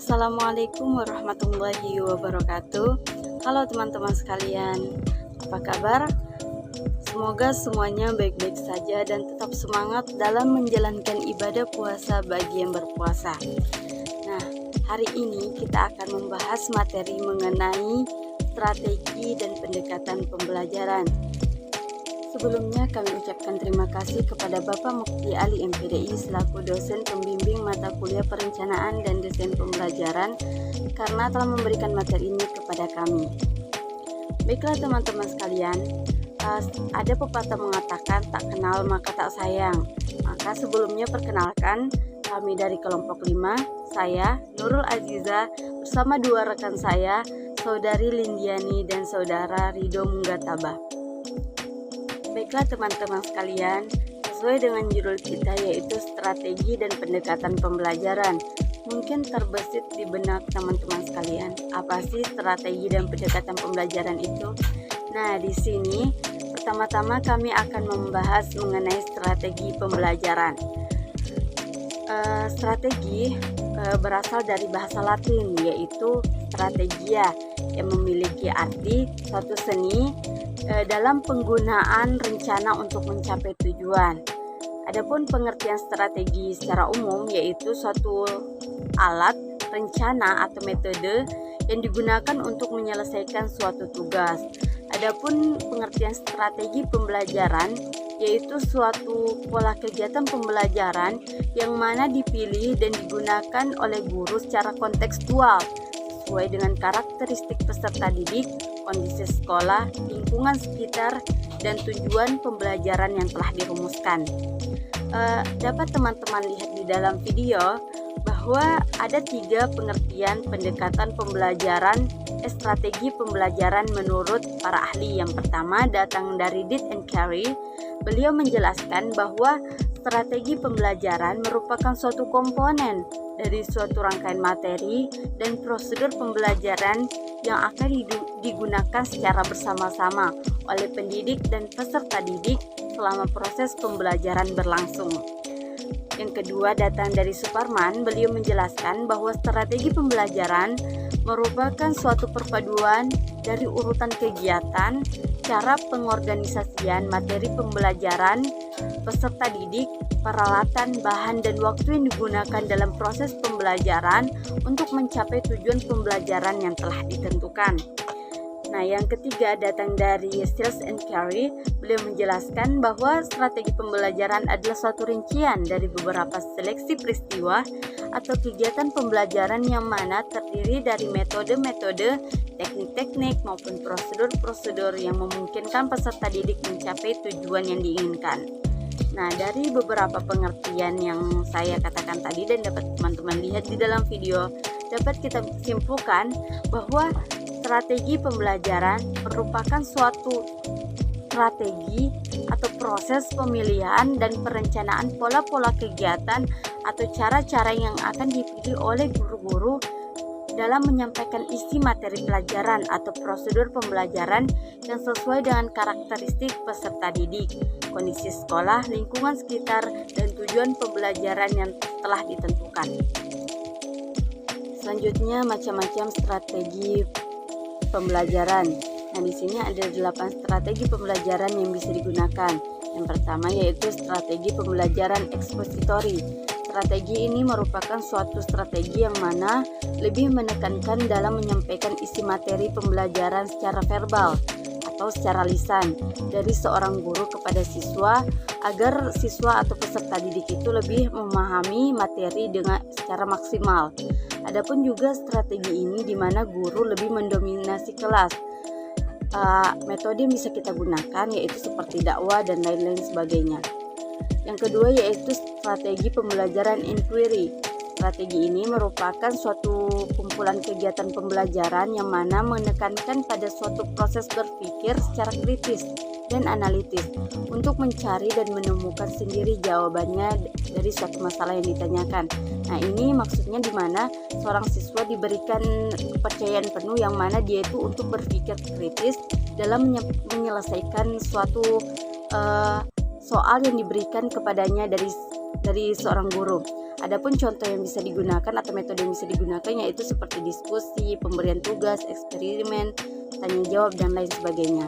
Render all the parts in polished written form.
Assalamualaikum warahmatullahi wabarakatuh. Halo teman-teman sekalian, apa kabar? Semoga semuanya baik-baik saja dan tetap semangat dalam menjalankan ibadah puasa bagi yang berpuasa. Nah, hari ini kita akan membahas materi mengenai strategi dan pendekatan pembelajaran. Sebelumnya kami ucapkan terima kasih kepada Bapak Mukti Ali MPDI selaku dosen pembimbing mata kuliah perencanaan dan desain pembelajaran karena telah memberikan materi ini kepada kami. Baiklah teman-teman sekalian, ada pepatah mengatakan tak kenal maka tak sayang. Maka sebelumnya perkenalkan, kami dari kelompok 5, saya Nurul Aziza bersama dua rekan saya, Saudari Lindiani dan Saudara Rido Munggataba. Baiklah teman-teman sekalian, sesuai dengan judul kita yaitu strategi dan pendekatan pembelajaran. Mungkin terbesit di benak teman-teman sekalian, apa sih strategi dan pendekatan pembelajaran itu? Nah, di sini pertama-tama kami akan membahas mengenai strategi pembelajaran. Strategi berasal dari bahasa Latin yaitu strategia yang memiliki arti suatu seni dalam penggunaan rencana untuk mencapai tujuan. Adapun pengertian strategi secara umum yaitu suatu alat, rencana atau metode yang digunakan untuk menyelesaikan suatu tugas. Adapun pengertian strategi pembelajaran yaitu suatu pola kegiatan pembelajaran yang mana dipilih dan digunakan oleh guru secara kontekstual sesuai dengan karakteristik peserta didik, kondisi sekolah, lingkungan sekitar, dan tujuan pembelajaran yang telah dirumuskan. Dapat teman-teman lihat di dalam video bahwa ada 3 pengertian pendekatan pembelajaran, strategi pembelajaran menurut para ahli. Yang pertama datang dari Deed and Carey. Beliau menjelaskan bahwa strategi pembelajaran merupakan suatu komponen dari suatu rangkaian materi dan prosedur pembelajaran yang akan digunakan secara bersama-sama oleh pendidik dan peserta didik selama proses pembelajaran berlangsung. Yang kedua datang dari Suparman. Beliau menjelaskan bahwa strategi pembelajaran merupakan suatu perpaduan dari urutan kegiatan, cara pengorganisasian materi pembelajaran, peserta didik, peralatan, bahan, dan waktu yang digunakan dalam proses pembelajaran untuk mencapai tujuan pembelajaran yang telah ditentukan. Nah, yang ketiga datang dari Stiles and Carey. Beliau menjelaskan bahwa strategi pembelajaran adalah suatu rincian dari beberapa seleksi peristiwa atau kegiatan pembelajaran yang mana terdiri dari metode-metode, teknik-teknik maupun prosedur-prosedur yang memungkinkan peserta didik mencapai tujuan yang diinginkan. Nah, dari beberapa pengertian yang saya katakan tadi dan dapat teman-teman lihat di dalam video, dapat kita simpulkan bahwa strategi pembelajaran merupakan suatu strategi atau proses pemilihan dan perencanaan pola-pola kegiatan atau cara-cara yang akan dipilih oleh guru-guru dalam menyampaikan isi materi pelajaran atau prosedur pembelajaran yang sesuai dengan karakteristik peserta didik, kondisi sekolah, lingkungan sekitar, dan tujuan pembelajaran yang telah ditentukan. Selanjutnya macam-macam strategi pembelajaran. Nah, di sini ada 8 strategi pembelajaran yang bisa digunakan. Yang pertama yaitu strategi pembelajaran ekspositori. Strategi ini merupakan suatu strategi yang mana lebih menekankan dalam menyampaikan isi materi pembelajaran secara verbal atau secara lisan dari seorang guru kepada siswa agar siswa atau peserta didik itu lebih memahami materi dengan secara maksimal. Adapun juga strategi ini di mana guru lebih mendominasi kelas. Metode yang bisa kita gunakan yaitu seperti dakwah dan lain-lain sebagainya. Yang kedua yaitu strategi pembelajaran inquiry. Strategi ini merupakan suatu kumpulan kegiatan pembelajaran yang mana menekankan pada suatu proses berpikir secara kritis dan analitis untuk mencari dan menemukan sendiri jawabannya dari suatu masalah yang ditanyakan. Nah, ini maksudnya di mana seorang siswa diberikan kepercayaan penuh yang mana dia itu untuk berpikir kritis dalam menyelesaikan suatu soal yang diberikan kepadanya dari dari seorang guru. Adapun contoh yang bisa digunakan atau metode yang bisa digunakan yaitu seperti diskusi, pemberian tugas, eksperimen, tanya jawab, dan lain sebagainya.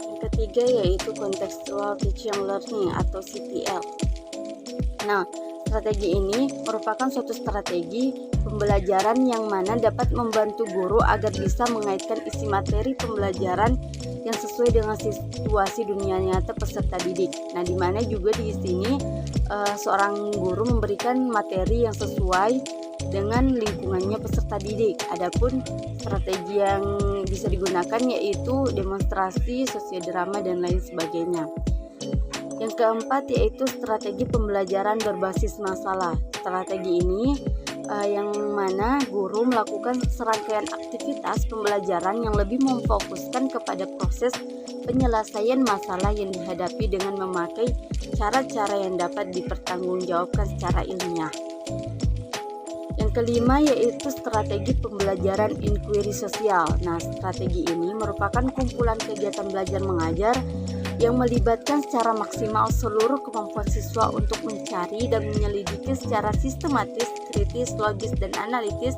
Yang ketiga yaitu contextual teaching learning atau CTL. Nah, strategi ini merupakan suatu strategi pembelajaran yang mana dapat membantu guru agar bisa mengaitkan isi materi pembelajaran yang sesuai dengan situasi dunia nyata peserta didik. Nah, di mana juga di sini seorang guru memberikan materi yang sesuai dengan lingkungannya peserta didik. Adapun strategi yang bisa digunakan yaitu demonstrasi, sosiodrama, dan lain sebagainya. Yang keempat yaitu strategi pembelajaran berbasis masalah. Strategi ini yang mana guru melakukan serangkaian aktivitas pembelajaran yang lebih memfokuskan kepada proses penyelesaian masalah yang dihadapi dengan memakai cara-cara yang dapat dipertanggungjawabkan secara ilmiah. Yang kelima yaitu strategi pembelajaran inquiry sosial. Nah, strategi ini merupakan kumpulan kegiatan belajar mengajar yang melibatkan secara maksimal seluruh kemampuan siswa untuk mencari dan menyelidiki secara sistematis, kritis, logis, dan analitis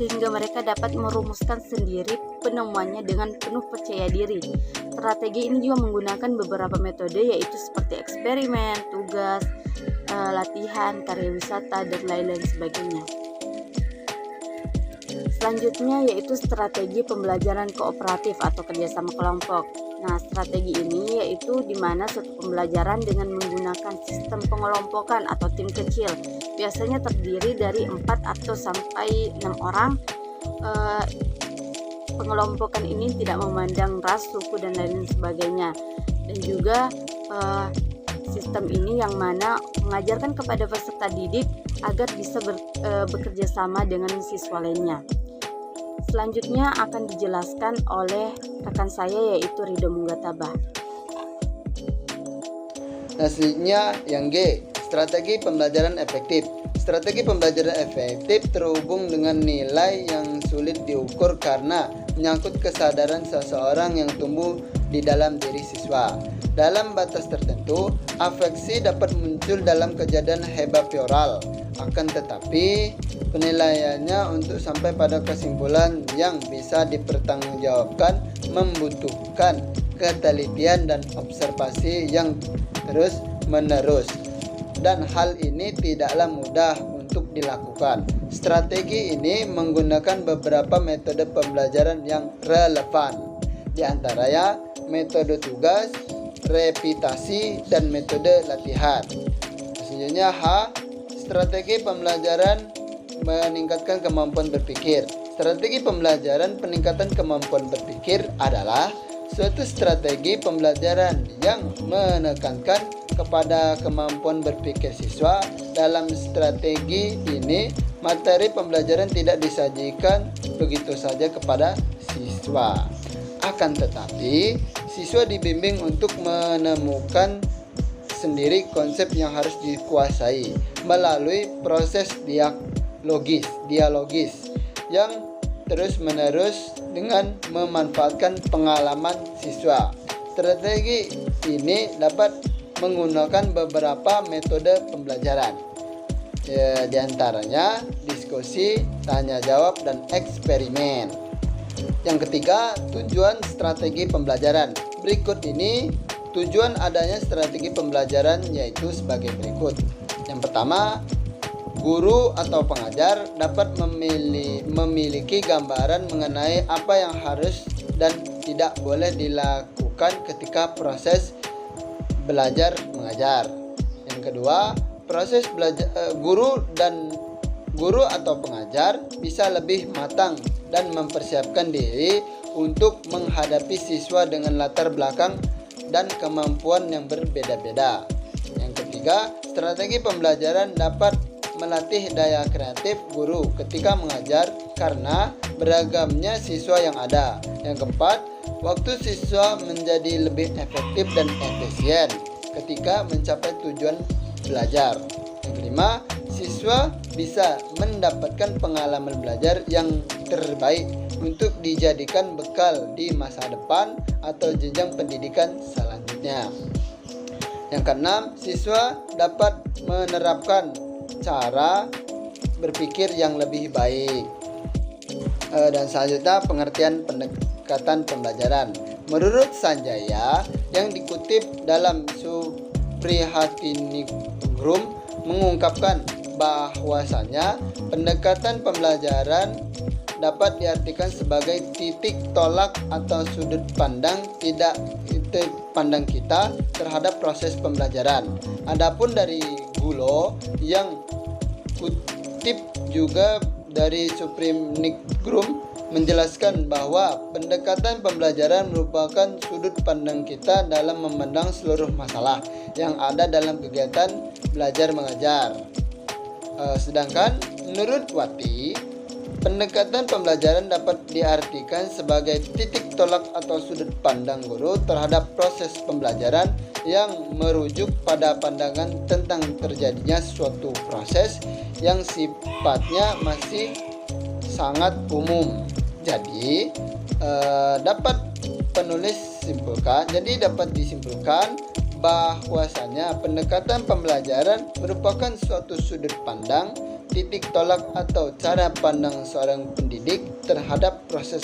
sehingga mereka dapat merumuskan sendiri penemuannya dengan penuh percaya diri. Strategi ini juga menggunakan beberapa metode yaitu seperti eksperimen, tugas, latihan, karya wisata, dan lain-lain sebagainya. Selanjutnya yaitu strategi pembelajaran kooperatif atau kerjasama kelompok. Nah, strategi ini yaitu di mana suatu pembelajaran dengan menggunakan sistem pengelompokan atau tim kecil. Biasanya terdiri dari 4 atau sampai 6 orang. Pengelompokan ini tidak memandang ras, suku, dan lain sebagainya. Dan juga sistem ini yang mana mengajarkan kepada peserta didik agar bisa bekerja sama dengan siswa lainnya. Selanjutnya akan dijelaskan oleh rekan saya yaitu Ridho Munggatabah. Selanjutnya yang G, strategi pembelajaran efektif. Strategi pembelajaran efektif terhubung dengan nilai yang sulit diukur karena menyangkut kesadaran seseorang yang tumbuh di dalam diri siswa. Dalam batas tertentu, afeksi dapat muncul dalam kejadian behavioral. Akan tetapi, penilaiannya untuk sampai pada kesimpulan yang bisa dipertanggungjawabkan membutuhkan ketelitian dan observasi yang terus-menerus. Dan hal ini tidaklah mudah untuk dilakukan. Strategi ini menggunakan beberapa metode pembelajaran yang relevan. Di antaranya metode tugas, repitasi, dan metode latihan. Selanjutnya H, strategi pembelajaran meningkatkan kemampuan berpikir. Strategi pembelajaran peningkatan kemampuan berpikir adalah suatu strategi pembelajaran yang menekankan kepada kemampuan berpikir siswa. Dalam strategi ini, materi pembelajaran tidak disajikan begitu saja kepada siswa. Akan tetapi, siswa dibimbing untuk menemukan sendiri konsep yang harus dikuasai melalui proses dialogis yang terus-menerus dengan memanfaatkan pengalaman siswa. Strategi ini dapat menggunakan beberapa metode pembelajaran, di antaranya diskusi, tanya jawab, dan eksperimen. Yang ketiga, tujuan strategi pembelajaran. Berikut ini tujuan adanya strategi pembelajaran yaitu sebagai berikut. Yang pertama, guru atau pengajar dapat memiliki gambaran mengenai apa yang harus dan tidak boleh dilakukan ketika proses belajar mengajar. Yang kedua, proses belajar guru atau pengajar bisa lebih matang dan mempersiapkan diri untuk menghadapi siswa dengan latar belakang dan kemampuan yang berbeda-beda. Yang ketiga, strategi pembelajaran dapat melatih daya kreatif guru ketika mengajar karena beragamnya siswa yang ada. Yang keempat, waktu siswa menjadi lebih efektif dan efisien ketika mencapai tujuan belajar. Yang kelima, siswa bisa mendapatkan pengalaman belajar yang terbaik untuk dijadikan bekal di masa depan atau jenjang pendidikan selanjutnya. Yang keenam, siswa dapat menerapkan cara berpikir yang lebih baik. Dan selanjutnya, pengertian pendekatan pembelajaran. Menurut Sanjaya yang dikutip dalam Suprihatiningrum mengungkapkan bahwasanya pendekatan pembelajaran dapat diartikan sebagai titik tolak atau sudut pandang kita terhadap proses pembelajaran. Adapun dari Gulo yang kutip juga dari Suprihatiningrum menjelaskan bahwa pendekatan pembelajaran merupakan sudut pandang kita dalam memandang seluruh masalah yang ada dalam kegiatan belajar mengajar. Sedangkan menurut Wati, pendekatan pembelajaran dapat diartikan sebagai titik tolak atau sudut pandang guru terhadap proses pembelajaran yang merujuk pada pandangan tentang terjadinya suatu proses yang sifatnya masih sangat umum. Jadi dapat disimpulkan bahwasanya pendekatan pembelajaran merupakan suatu sudut pandang, titik tolak atau cara pandang seorang pendidik terhadap proses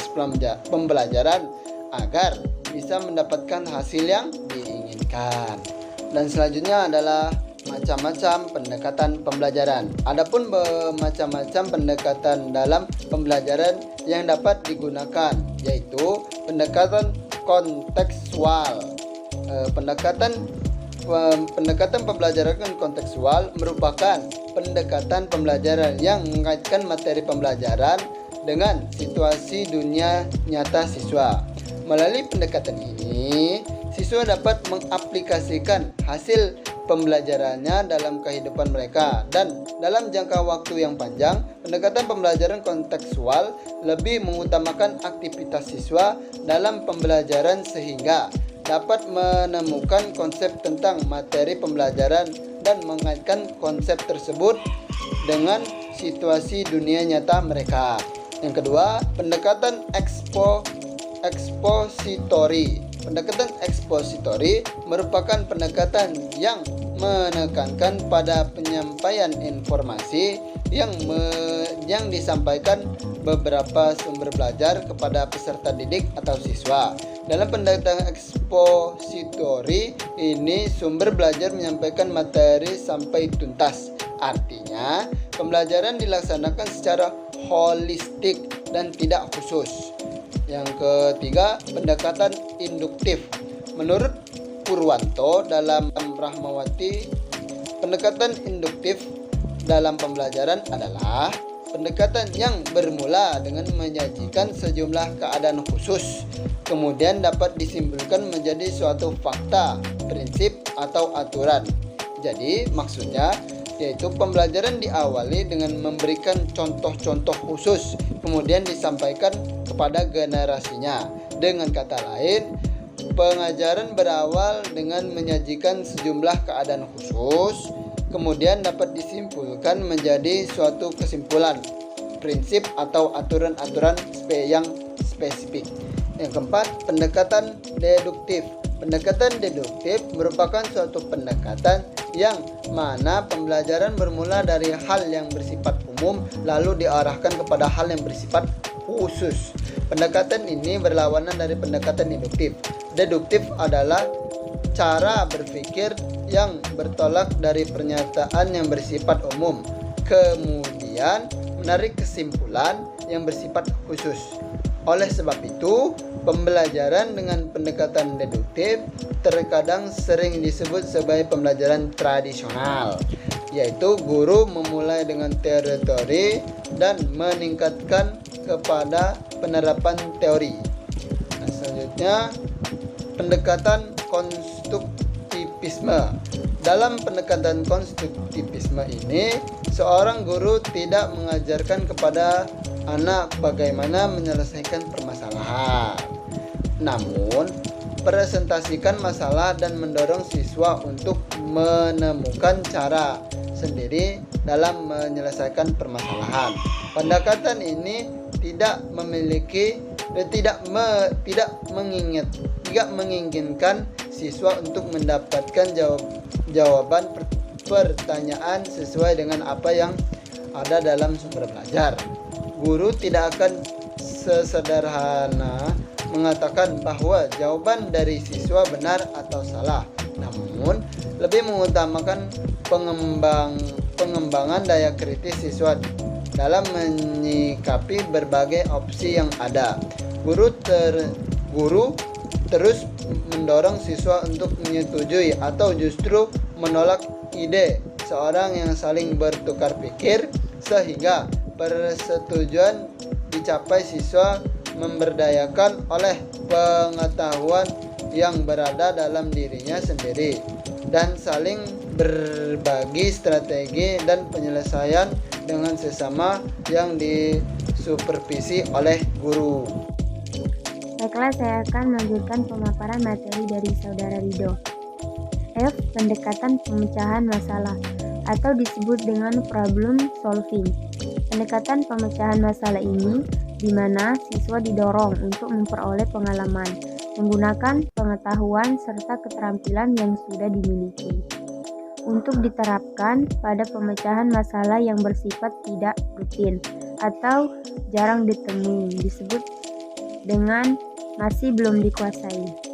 pembelajaran agar bisa mendapatkan hasil yang diinginkan. Dan selanjutnya adalah macam-macam pendekatan pembelajaran. Adapun bermacam-macam pendekatan dalam pembelajaran yang dapat digunakan, yaitu pendekatan kontekstual. Pendekatan pembelajaran kontekstual merupakan pendekatan pembelajaran yang mengaitkan materi pembelajaran dengan situasi dunia nyata siswa. Melalui pendekatan ini, siswa dapat mengaplikasikan hasil pembelajarannya dalam kehidupan mereka, dan dalam jangka waktu yang panjang, pendekatan pembelajaran kontekstual lebih mengutamakan aktivitas siswa dalam pembelajaran sehingga dapat menemukan konsep tentang materi pembelajaran dan mengaitkan konsep tersebut dengan situasi dunia nyata mereka. Yang kedua, pendekatan ekspositori. Pendekatan ekspositori merupakan pendekatan yang menekankan pada penyampaian informasi yang disampaikan beberapa sumber belajar kepada peserta didik atau siswa. Dalam pendekatan ekspositori ini, sumber belajar menyampaikan materi sampai tuntas. Artinya, pembelajaran dilaksanakan secara holistik dan tidak khusus. Yang ketiga, pendekatan induktif. Menurut Purwanto dalam Rahmawati, pendekatan induktif dalam pembelajaran adalah pendekatan yang bermula dengan menyajikan sejumlah keadaan khusus, kemudian dapat disimpulkan menjadi suatu fakta, prinsip, atau aturan. Jadi maksudnya yaitu pembelajaran diawali dengan memberikan contoh-contoh khusus, kemudian disampaikan kepada generasinya. Dengan kata lain, pengajaran berawal dengan menyajikan sejumlah keadaan khusus, kemudian dapat disimpulkan menjadi suatu kesimpulan, prinsip, atau aturan-aturan yang spesifik. Yang keempat, pendekatan deduktif. Pendekatan deduktif merupakan suatu pendekatan yang mana pembelajaran bermula dari hal yang bersifat umum lalu diarahkan kepada hal yang bersifat khusus. Pendekatan ini berlawanan dari pendekatan induktif. Deduktif adalah cara berpikir yang bertolak dari pernyataan yang bersifat umum, kemudian menarik kesimpulan yang bersifat khusus. Oleh sebab itu, pembelajaran dengan pendekatan deduktif terkadang sering disebut sebagai pembelajaran tradisional, yaitu guru memulai dengan teori dan meningkatkan kepada penerapan teori. Nah, selanjutnya, pendekatan konstruktivisme. Dalam pendekatan konstruktivisme ini, seorang guru tidak mengajarkan kepada anak bagaimana menyelesaikan permasalahan, namun presentasikan masalah dan mendorong siswa untuk menemukan cara sendiri dalam menyelesaikan permasalahan. Pendekatan ini tidak menginginkan siswa untuk mendapatkan jawaban pertanyaan sesuai dengan apa yang ada dalam sumber belajar. Guru tidak akan sesederhana mengatakan bahwa jawaban dari siswa benar atau salah, namun lebih mengutamakan pengembangan daya kritis siswa dalam menyikapi berbagai opsi yang ada. Guru terus mendorong siswa untuk menyetujui atau justru menolak ide seorang yang saling bertukar pikir sehingga persetujuan dicapai. Siswa memberdayakan oleh pengetahuan yang berada dalam dirinya sendiri dan saling berbagi strategi dan penyelesaian dengan sesama yang disupervisi oleh guru. Baiklah, saya akan melanjutkan pemaparan materi dari Saudara Rido. F. Pendekatan pemecahan masalah atau disebut dengan problem solving. Pendekatan pemecahan masalah ini di mana siswa didorong untuk memperoleh pengalaman, menggunakan pengetahuan serta keterampilan yang sudah dimiliki untuk diterapkan pada pemecahan masalah yang bersifat tidak rutin atau jarang ditemui, disebut dengan masih belum dikuasai.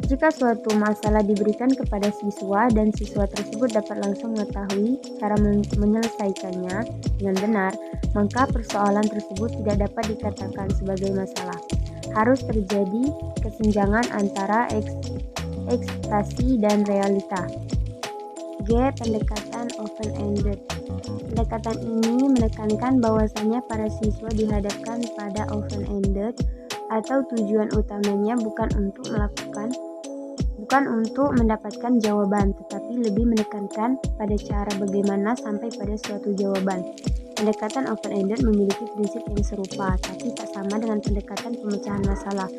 Jika suatu masalah diberikan kepada siswa dan siswa tersebut dapat langsung mengetahui cara menyelesaikannya dengan benar, maka persoalan tersebut tidak dapat dikatakan sebagai masalah. Harus terjadi kesenjangan antara ekspektasi dan realita. G. Pendekatan open-ended. Pendekatan ini menekankan bahwasanya para siswa dihadapkan pada open-ended atau tujuan utamanya bukan untuk mendapatkan jawaban, tetapi lebih menekankan pada cara bagaimana sampai pada suatu jawaban. Pendekatan open-ended memiliki prinsip yang serupa, tapi tak sama dengan pendekatan pemecahan masalah,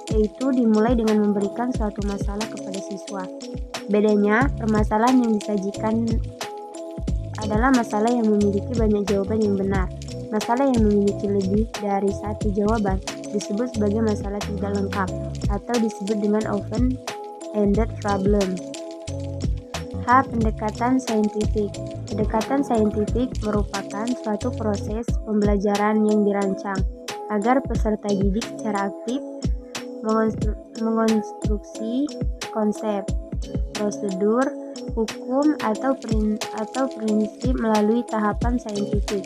yaitu dimulai dengan memberikan suatu masalah kepada siswa. Bedanya, permasalahan yang disajikan adalah masalah yang memiliki banyak jawaban yang benar. Masalah yang memiliki lebih dari satu jawaban disebut sebagai masalah tidak lengkap atau disebut dengan open-ended problem. H. Pendekatan saintifik. Pendekatan saintifik merupakan suatu proses pembelajaran yang dirancang agar peserta didik secara aktif mengonstruksi konsep, prosedur, hukum, atau prinsip melalui tahapan saintifik.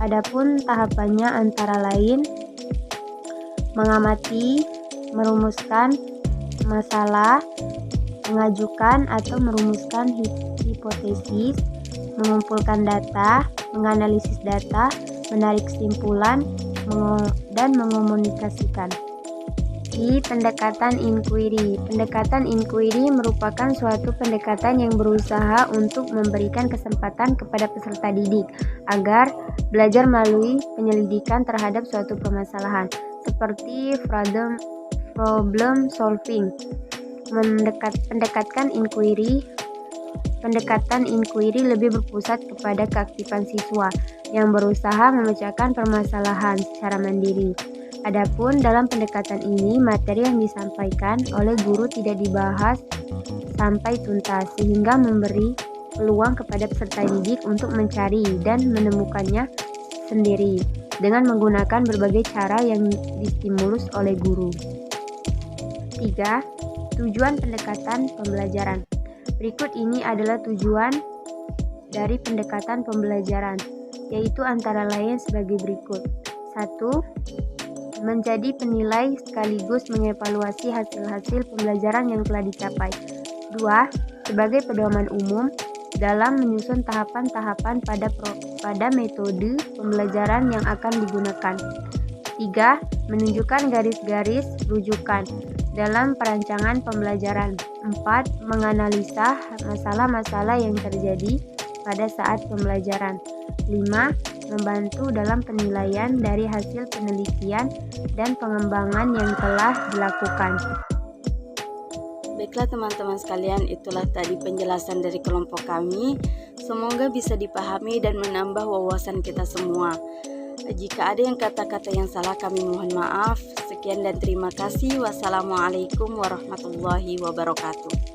Adapun tahapannya antara lain mengamati, merumuskan masalah, mengajukan atau merumuskan hipotesis, mengumpulkan data, menganalisis data, menarik kesimpulan, dan mengomunikasikan. I. Pendekatan inquiry. Pendekatan inquiry merupakan suatu pendekatan yang berusaha untuk memberikan kesempatan kepada peserta didik agar belajar melalui penyelidikan terhadap suatu permasalahan, seperti problem solving. Pendekatan inquiry lebih berpusat kepada keaktifan siswa yang berusaha memecahkan permasalahan secara mandiri. Adapun dalam pendekatan ini, materi yang disampaikan oleh guru tidak dibahas sampai tuntas, sehingga memberi peluang kepada peserta didik untuk mencari dan menemukannya sendiri dengan menggunakan berbagai cara yang distimulus oleh guru. 3. Tujuan pendekatan pembelajaran. Berikut ini adalah tujuan dari pendekatan pembelajaran, yaitu antara lain sebagai berikut. 1. Menjadi penilai sekaligus mengevaluasi hasil-hasil pembelajaran yang telah dicapai. 2. Sebagai pedoman umum dalam menyusun tahapan-tahapan pada metode pembelajaran yang akan digunakan. 3. Menunjukkan garis-garis rujukan dalam perancangan pembelajaran. 4. Menganalisa masalah-masalah yang terjadi pada saat pembelajaran. 5. Membantu dalam penilaian dari hasil penelitian dan pengembangan yang telah dilakukan. Baiklah teman-teman sekalian, itulah tadi penjelasan dari kelompok kami. Semoga bisa dipahami dan menambah wawasan kita semua. Jika ada yang kata-kata yang salah kami mohon maaf. Sekian dan terima kasih. Wassalamualaikum warahmatullahi wabarakatuh.